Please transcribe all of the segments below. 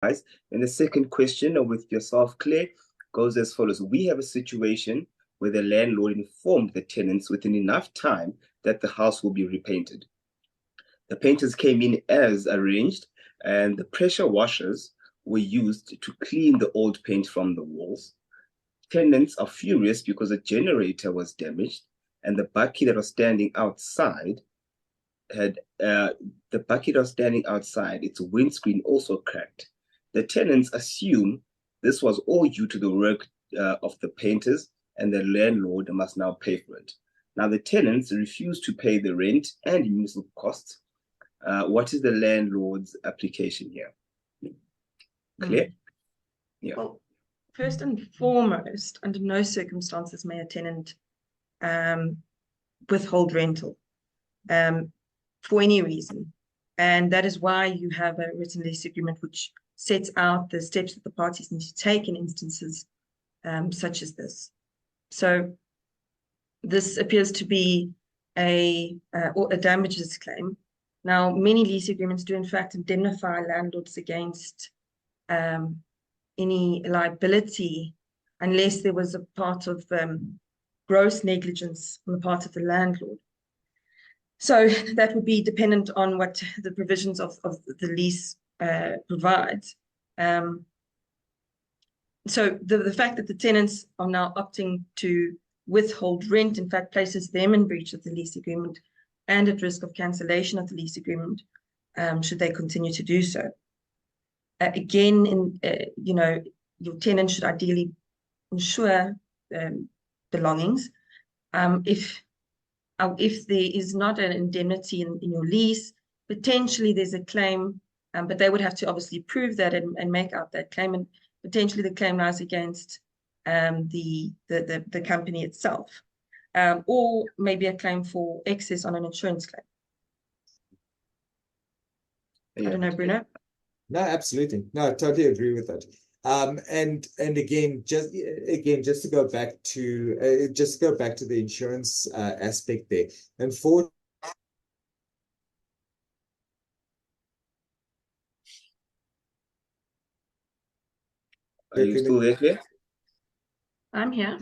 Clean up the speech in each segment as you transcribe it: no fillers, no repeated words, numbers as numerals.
guys. And the second question with yourself, Claire, goes as follows. We have a situation where the landlord informed the tenants within enough time that the house will be repainted. The painters came in as arranged, and the pressure washers were used to clean the old paint from the walls. Tenants are furious because a generator was damaged, and the bucket that was standing outside its windscreen also cracked. The tenants assume this was all due to the work of the painters, and the landlord must now pay for it. Now, the tenants refuse to pay the rent and municipal costs. What is the landlord's application here? Clear? Yeah. Well, first and foremost, under no circumstances may a tenant withhold rental for any reason. And that is why you have a written lease agreement which sets out the steps that the parties need to take in instances such as this. So this appears to be a damages claim. Now, many lease agreements do in fact indemnify landlords against any liability unless there was a part of gross negligence on the part of the landlord. So that would be dependent on what the provisions of the lease provides. So the fact that the tenants are now opting to withhold rent, in fact, places them in breach of the lease agreement and at risk of cancellation of the lease agreement, should they continue to do so. Again, your tenant should ideally insure belongings. If there is not an indemnity in your lease, potentially there's a claim, but they would have to obviously prove that and make out that claim, and potentially the claim lies against the company itself, or maybe a claim for excess on an insurance claim. Yeah. I don't know, Bruno. No, absolutely. No, I totally agree with that. And again, just to go back to the insurance aspect there. And for Are you still there, Claire? I'm here.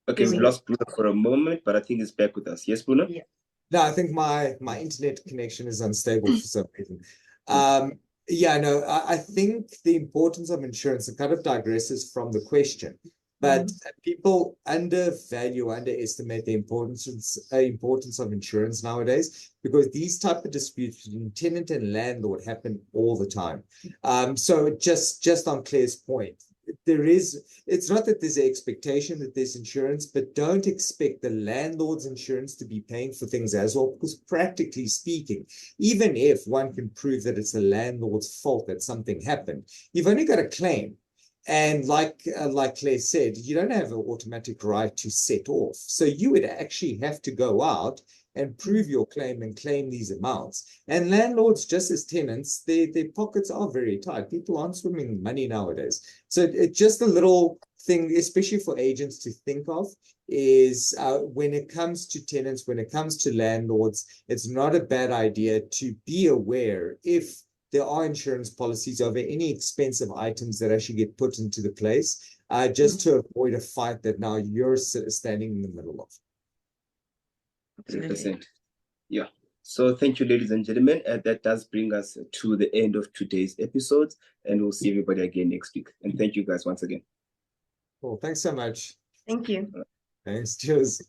Okay, we lost Bruno for a moment, but I think he's back with us. Yes, Bruno? Yeah. No, I think my internet connection is unstable for some reason. Yeah, no, I think the importance of insurance, it kind of digresses from the question, but people underestimate the importance of insurance nowadays, because these type of disputes between tenant and landlord happen all the time. So just on Claire's point, it's not that there's an expectation that there's insurance, but don't expect the landlord's insurance to be paying for things as well, because practically speaking, even if one can prove that it's the landlord's fault that something happened, you've only got a claim. And like Claire said, you don't have an automatic right to set off. So you would actually have to go out and prove your claim and claim these amounts. And landlords, just as tenants, their pockets are very tight. People aren't swimming in money nowadays. So it's just a little thing, especially for agents to think of, is when it comes to tenants, when it comes to landlords, it's not a bad idea to be aware if there are insurance policies over any expensive items that actually get put into the place, just to avoid a fight that now you're standing in the middle of. 100%. Yeah. So thank you, ladies and gentlemen. That does bring us to the end of today's episode, and we'll see everybody again next week. And thank you guys once again. Cool. Thanks so much. Thank you. Thanks. Cheers.